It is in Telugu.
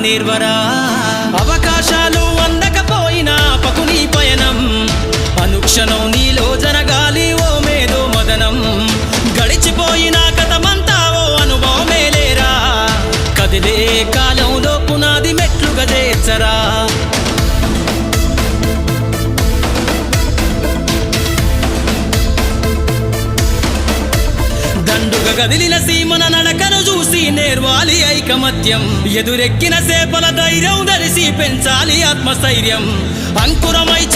నిర్వరా అవకాశాలు అందకపోయినా పకుని పయనం అనుక్షణం నీలో జరగాలి ఓ మేధో మదనం గడిచిపోయిన కథమంతా ఓ అనుభవమే లేరా కదిలే కాలంలో పునాది మెట్లుగా చేర్చరా దండుగా కదిలిన సీమన నడకను చూసి నేర్వాలి ఐకమత్యం ఎదురెక్కిన సేపల ధైర్యం ధరిసి పెంచాలి ఆత్మస్థైర్యం అంకురమై